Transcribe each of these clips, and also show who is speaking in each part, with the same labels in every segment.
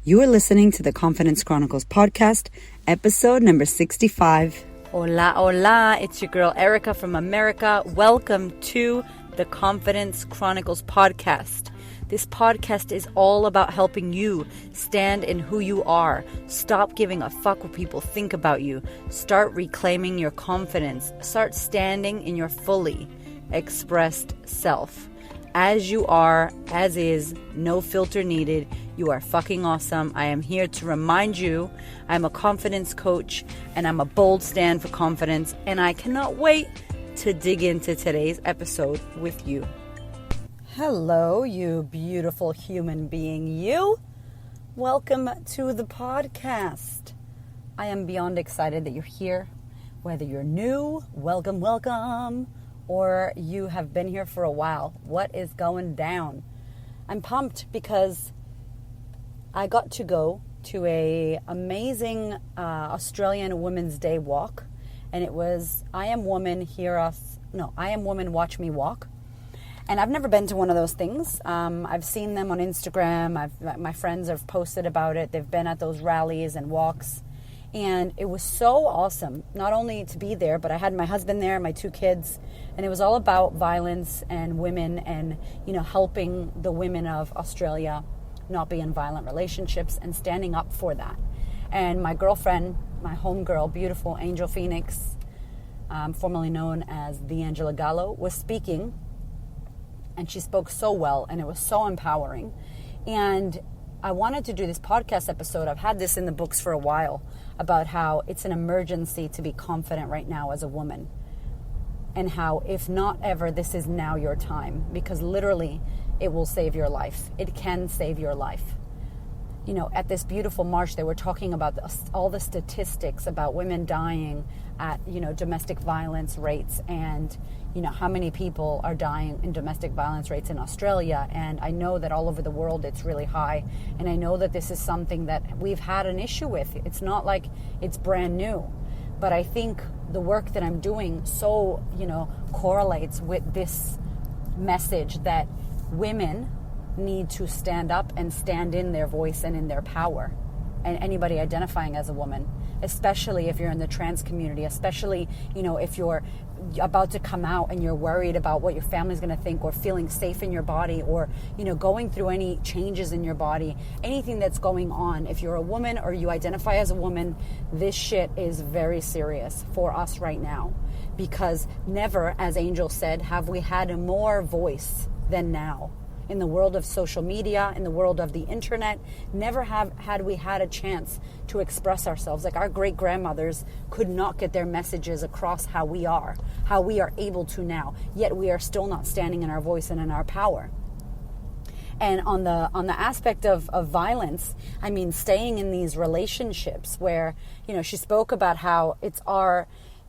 Speaker 1: You are listening to the Confidence Chronicles podcast, episode number 65.
Speaker 2: Hola, hola. It's your girl Erica from America. Welcome to the Confidence Chronicles podcast. This podcast is all about helping you stand in who you are. Stop giving a fuck what people think about you. Start reclaiming your confidence. Start standing in your fully expressed self. As you are, as is, no filter needed. You are fucking awesome. I am here to remind you I'm a confidence coach and I'm a bold stand for confidence, and I cannot wait to dig into today's episode with you. Hello, you beautiful human being, you. Welcome to the podcast. I am beyond excited that you're here. Whether you're new, welcome, or you have been here for a while. What is going down? I'm pumped because I got to go to a amazing Australian Women's Day walk, and it was I Am Woman, Watch Me Walk. And I've never been to one of those things. I've seen them on Instagram. My friends have posted about it. They've been at those rallies and walks. And it was so awesome, not only to be there, but I had my husband there, my two kids. And it was all about violence and women and, helping the women of Australia not be in violent relationships and standing up for that. And my girlfriend, my homegirl, beautiful Angel Phoenix, formerly known as the Angela Gallo, was speaking. And she spoke so well, and it was so empowering. And I wanted to do this podcast episode. I've had this in the books for a while about how it's an emergency to be confident right now as a woman. And how, if not ever, this is now your time. Because literally, it will save your life. It can save your life. At this beautiful march, they were talking about all the statistics about women dying at, domestic violence rates and, how many people are dying in domestic violence rates in Australia. And I know that all over the world it's really high. And I know that this is something that we've had an issue with. It's not like it's brand new. But I think the work that I'm doing so, correlates with this message that women need to stand up and stand in their voice and in their power. And anybody identifying as a woman, especially if you're in the trans community, especially, if you're about to come out and you're worried about what your family's going to think, or feeling safe in your body, or, going through any changes in your body, anything that's going on. If you're a woman or you identify as a woman, this shit is very serious for us right now, because never, as Angel said, have we had more voice than now. In the world of social media, in the world of the internet, never had we had a chance to express ourselves. Like our great-grandmothers could not get their messages across how we are able to now. Yet we are still not standing in our voice and in our power. And on the aspect of violence, I mean, staying in these relationships where, she spoke about how it's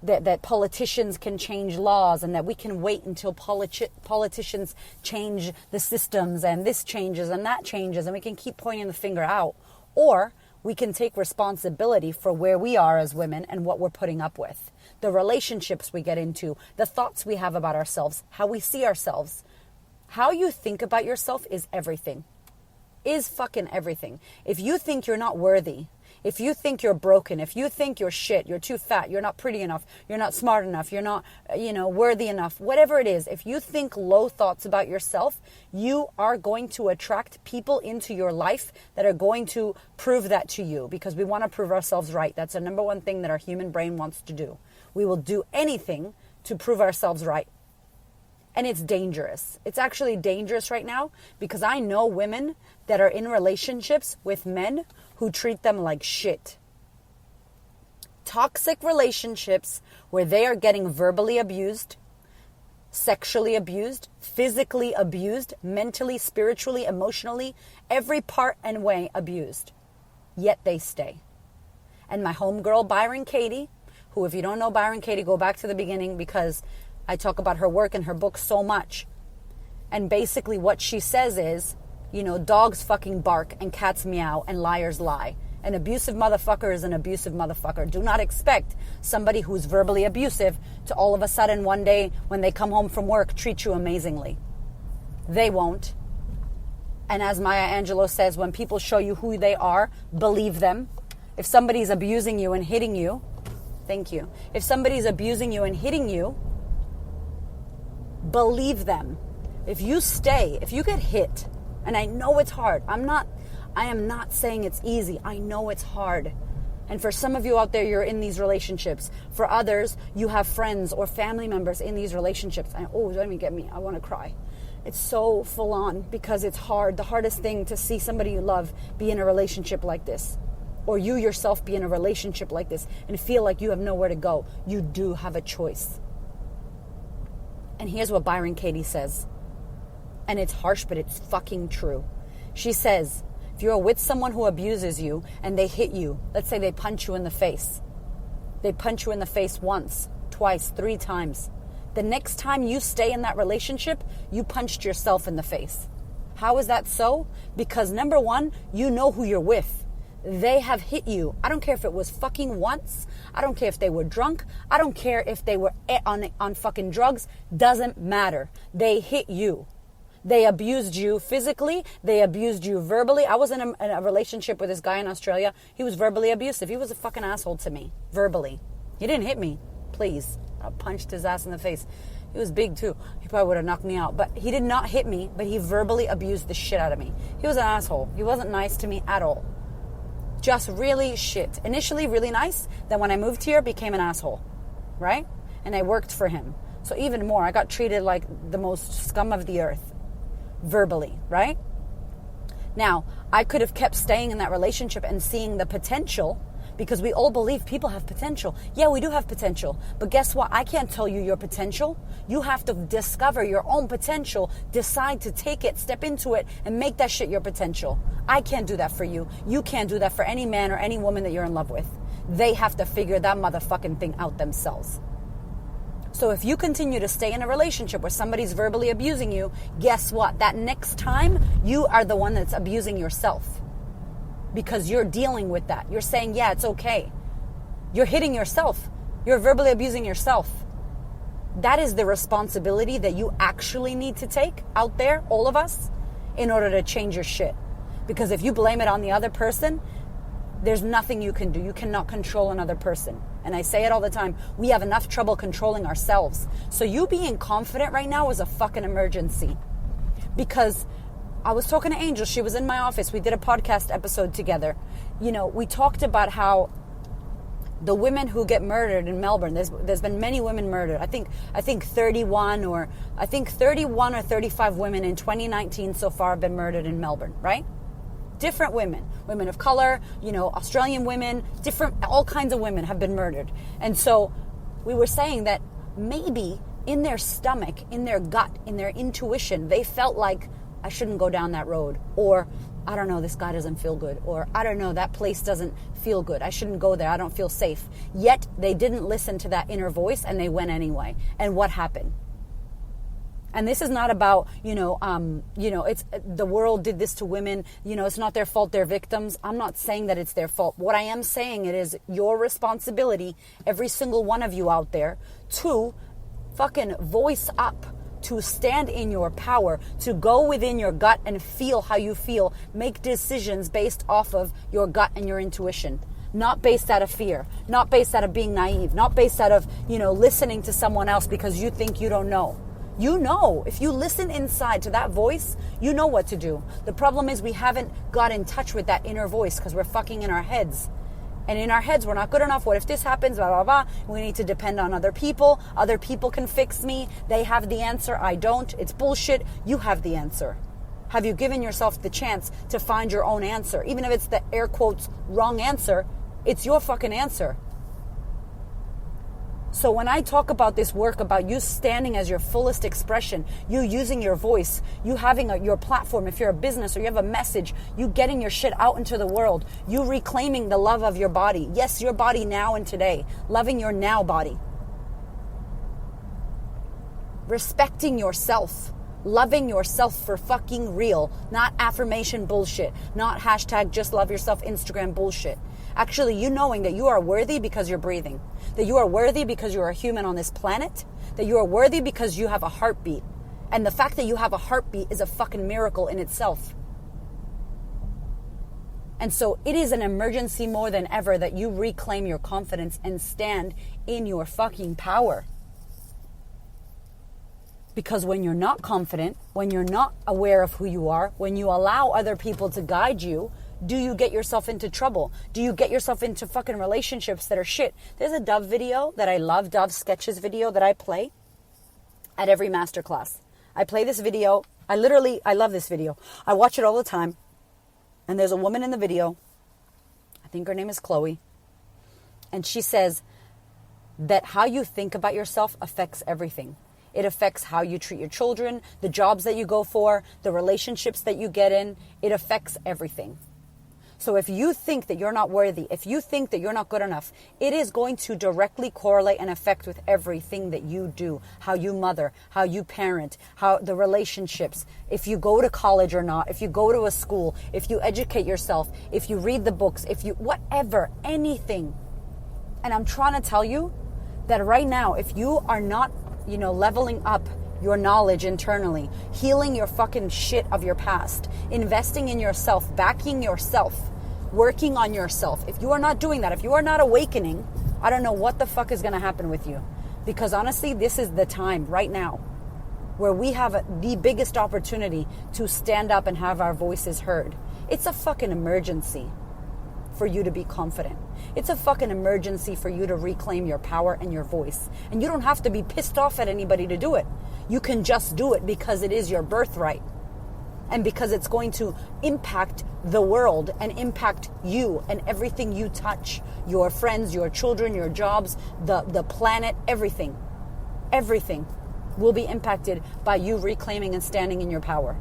Speaker 2: that politicians can change laws, and that we can wait until politicians change the systems, and this changes and that changes, and we can keep pointing the finger out. Or we can take responsibility for where we are as women and what we're putting up with. The relationships we get into, the thoughts we have about ourselves, how we see ourselves. How you think about yourself is everything. Is fucking everything. If you think you're not worthy, if you think you're broken, if you think you're shit, you're too fat, you're not pretty enough, you're not smart enough, you're not, worthy enough, whatever it is, if you think low thoughts about yourself, you are going to attract people into your life that are going to prove that to you, because we want to prove ourselves right. That's the number one thing that our human brain wants to do. We will do anything to prove ourselves right. And it's dangerous. It's actually dangerous right now, because I know women that are in relationships with men who treat them like shit. Toxic relationships where they are getting verbally abused, sexually abused, physically abused, mentally, spiritually, emotionally, every part and way abused. Yet they stay. And my homegirl, Byron Katie, who, if you don't know Byron Katie, go back to the beginning, because I talk about her work and her book so much. And basically what she says is, dogs fucking bark and cats meow and liars lie. An abusive motherfucker is an abusive motherfucker. Do not expect somebody who's verbally abusive to all of a sudden one day when they come home from work treat you amazingly. They won't. And as Maya Angelou says, when people show you who they are, believe them. If somebody's abusing you and hitting you, thank you. If somebody's abusing you and hitting you, believe them. If you get hit, and I know it's hard. I am not saying it's easy. I know it's hard. And for some of you out there, you're in these relationships. For others, you have friends or family members in these relationships. And don't even get me. I want to cry. It's so full on because it's hard. The hardest thing to see somebody you love be in a relationship like this. Or you yourself be in a relationship like this and feel like you have nowhere to go. You do have a choice. And here's what Byron Katie says. And it's harsh, but it's fucking true. She says, if you're with someone who abuses you and they hit you, let's say they punch you in the face. They punch you in the face once, twice, 3 times. The next time you stay in that relationship, you punched yourself in the face. How is that so? Because number one, you know who you're with. They have hit you. I don't care if it was fucking once. I don't care if they were drunk. I don't care if they were on fucking drugs. Doesn't matter. They hit you. They abused you physically. They abused you verbally. I was in a relationship with this guy in Australia. He was verbally abusive. He was a fucking asshole to me. Verbally. He didn't hit me. Please. I punched his ass in the face. He was big too. He probably would have knocked me out. But he did not hit me, but he verbally abused the shit out of me. He was an asshole. He wasn't nice to me at all. Just really shit. Initially really nice. Then when I moved here, became an asshole. Right? And I worked for him. So even more, I got treated like the most scum of the earth. Verbally. Right? Now, I could have kept staying in that relationship and seeing the potential, because we all believe people have potential. Yeah, we do have potential. But guess what? I can't tell you your potential. You have to discover your own potential, decide to take it, step into it, and make that shit your potential. I can't do that for you. You can't do that for any man or any woman that you're in love with. They have to figure that motherfucking thing out themselves. So if you continue to stay in a relationship where somebody's verbally abusing you, guess what? That next time, you are the one that's abusing yourself. Because you're dealing with that. You're saying, yeah, it's okay. You're hitting yourself. You're verbally abusing yourself. That is the responsibility that you actually need to take out there, all of us, in order to change your shit. Because if you blame it on the other person, there's nothing you can do. You cannot control another person. And I say it all the time. We have enough trouble controlling ourselves. So you being confident right now is a fucking emergency. Because I was talking to Angel. She was in my office. We did a podcast episode together. You know, we talked about how the women who get murdered in Melbourne, there's been many women murdered. I think 31 or 35 women in 2019 so far have been murdered in Melbourne, right? Different women of color, you know, Australian women, all kinds of women have been murdered. And so we were saying that maybe in their stomach, in their gut, in their intuition, they felt like, I shouldn't go down that road. Or, I don't know, this guy doesn't feel good. Or, I don't know, that place doesn't feel good. I shouldn't go there. I don't feel safe. Yet, they didn't listen to that inner voice and they went anyway. And what happened? And this is not about, it's the world did this to women. You know, it's not their fault. They're victims. I'm not saying that it's their fault. What I am saying it is your responsibility, every single one of you out there, to fucking voice up, to stand in your power, to go within your gut and feel how you feel. Make decisions based off of your gut and your intuition. Not based out of fear. Not based out of being naive. Not based out of, listening to someone else because you think you don't know. You know. If you listen inside to that voice, you know what to do. The problem is we haven't got in touch with that inner voice because we're fucking in our heads. And in our heads, we're not good enough. What if this happens? Blah, blah, blah. We need to depend on other people. Other people can fix me. They have the answer. I don't. It's bullshit. You have the answer. Have you given yourself the chance to find your own answer? Even if it's the air quotes wrong answer, it's your fucking answer. So when I talk about this work, about you standing as your fullest expression, you using your voice, you having your platform, if you're a business or you have a message, you getting your shit out into the world, you reclaiming the love of your body. Yes, your body now and today. Loving your now body. Respecting yourself. Loving yourself for fucking real. Not affirmation bullshit. Not hashtag just love yourself Instagram bullshit. Actually, you knowing that you are worthy because you're breathing. That you are worthy because you're a human on this planet. That you are worthy because you have a heartbeat. And the fact that you have a heartbeat is a fucking miracle in itself. And so it is an emergency more than ever that you reclaim your confidence and stand in your fucking power. Because when you're not confident, when you're not aware of who you are, when you allow other people to guide you, do you get yourself into trouble? Do you get yourself into fucking relationships that are shit? There's a Dove video that I love, Dove Sketches video that I play at every masterclass. I play this video. I love this video. I watch it all the time. And there's a woman in the video. I think her name is Chloe. And she says that how you think about yourself affects everything. It affects how you treat your children, the jobs that you go for, the relationships that you get in. It affects everything. So if you think that you're not worthy, if you think that you're not good enough, it is going to directly correlate and affect with everything that you do, how you mother, how you parent, how the relationships, if you go to college or not, if you go to a school, if you educate yourself, if you read the books, if you, whatever, anything. And I'm trying to tell you that right now, if you are not, leveling up your knowledge internally, healing your fucking shit of your past, investing in yourself, backing yourself, working on yourself. If you are not doing that, if you are not awakening, I don't know what the fuck is going to happen with you. Because honestly, this is the time right now where we have the biggest opportunity to stand up and have our voices heard. It's a fucking emergency for you to be confident. It's a fucking emergency for you to reclaim your power and your voice. And you don't have to be pissed off at anybody to do it. You can just do it because it is your birthright. And because it's going to impact the world and impact you and everything you touch. Your friends, your children, your jobs, the planet, everything. Everything will be impacted by you reclaiming and standing in your power.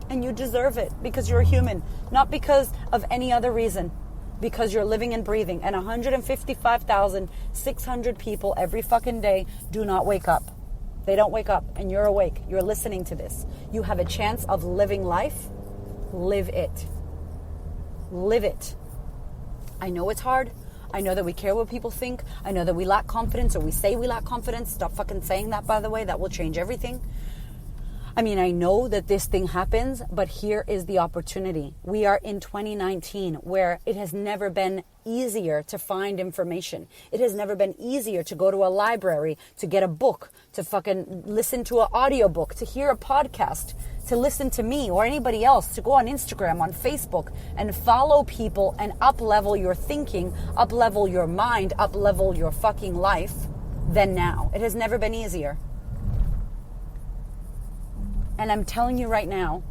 Speaker 2: And you deserve it because you're a human, not because of any other reason. Because you're living and breathing. And 155,600 people every fucking day do not wake up. They don't wake up, and you're awake. You're listening to this. You have a chance of living life. Live it. Live it. I know it's hard. I know that we care what people think. I know that we lack confidence, or we say we lack confidence. Stop fucking saying that, by the way. That will change everything. I mean, I know that this thing happens, but here is the opportunity. We are in 2019 where it has never been easier to find information. It has never been easier to go to a library, to get a book, to fucking listen to an audiobook, to hear a podcast, to listen to me or anybody else, to go on Instagram, on Facebook, and follow people and up-level your thinking, up-level your mind, up-level your fucking life than now. It has never been easier. And I'm telling you right now,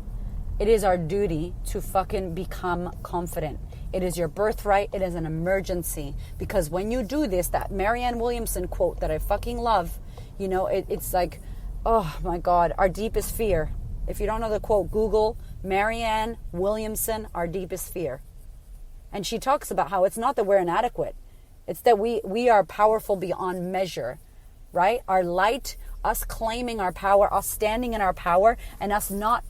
Speaker 2: it is our duty to fucking become confident. It is your birthright. It is an emergency. Because when you do this, that Marianne Williamson quote that I fucking love, it's like, oh my God, our deepest fear. If you don't know the quote, Google Marianne Williamson, our deepest fear. And she talks about how it's not that we're inadequate. It's that we are powerful beyond measure, right? Our light, us claiming our power, us standing in our power, and us not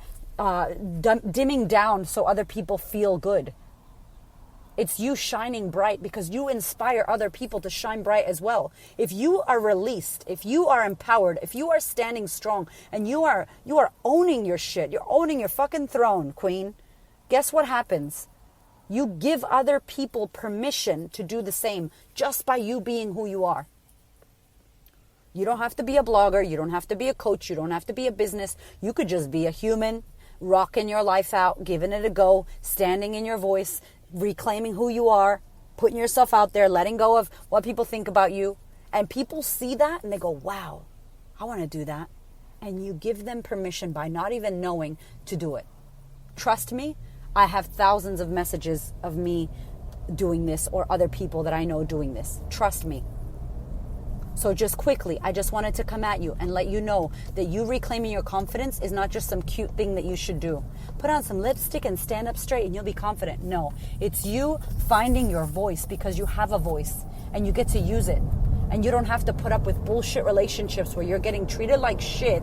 Speaker 2: dimming down so other people feel good. It's you shining bright because you inspire other people to shine bright as well. If you are released, if you are empowered, if you are standing strong, and you are owning your shit, you're owning your fucking throne, queen, guess what happens? You give other people permission to do the same just by you being who you are. You don't have to be a blogger. You don't have to be a coach. You don't have to be a business. You could just be a human, rocking your life out, giving it a go, standing in your voice, reclaiming who you are, putting yourself out there, letting go of what people think about you. And people see that and they go, wow, I want to do that. And you give them permission by not even knowing to do it. Trust me, I have thousands of messages of me doing this or other people that I know doing this. Trust me. So just quickly, I just wanted to come at you and let you know that you reclaiming your confidence is not just some cute thing that you should do. Put on some lipstick and stand up straight and you'll be confident. No, it's you finding your voice because you have a voice and you get to use it. And you don't have to put up with bullshit relationships where you're getting treated like shit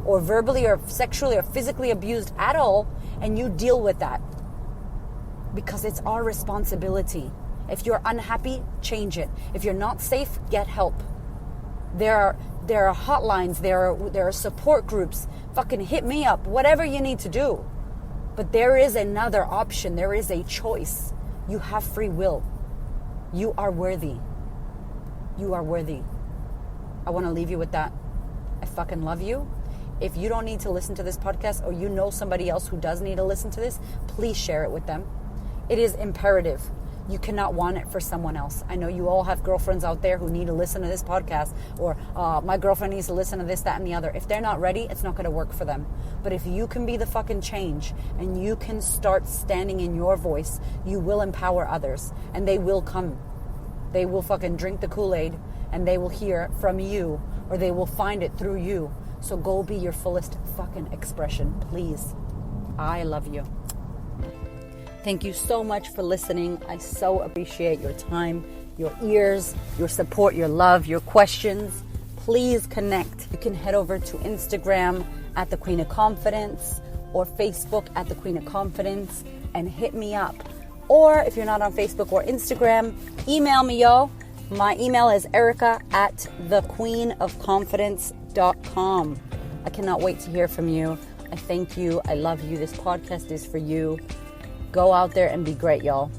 Speaker 2: or verbally or sexually or physically abused at all, and you deal with that. Because it's our responsibility. If you're unhappy, change it. If you're not safe, get help. There are hotlines, there are support groups. Fucking hit me up, whatever you need to do. But there is another option. There is a choice. You have free will. You are worthy. You are worthy. I want to leave you with that. I fucking love you. If you don't need to listen to this podcast, or you know somebody else who does need to listen to this, please share it with them. It is imperative. You cannot want it for someone else. I know you all have girlfriends out there who need to listen to this podcast, or my girlfriend needs to listen to this, that, and the other. If they're not ready, it's not going to work for them. But if you can be the fucking change and you can start standing in your voice, you will empower others, and they will come. They will fucking drink the Kool-Aid, and they will hear from you, or they will find it through you. So go be your fullest fucking expression, please. I love you. Thank you so much for listening. I so appreciate your time, your ears, your support, your love, your questions. Please connect. You can head over to Instagram at The Queen of Confidence, or Facebook at The Queen of Confidence, and hit me up. Or if you're not on Facebook or Instagram, email me, yo. My email is erica@thequeenofconfidence.com. I cannot wait to hear from you. I thank you. I love you. This podcast is for you. Go out there and be great, y'all.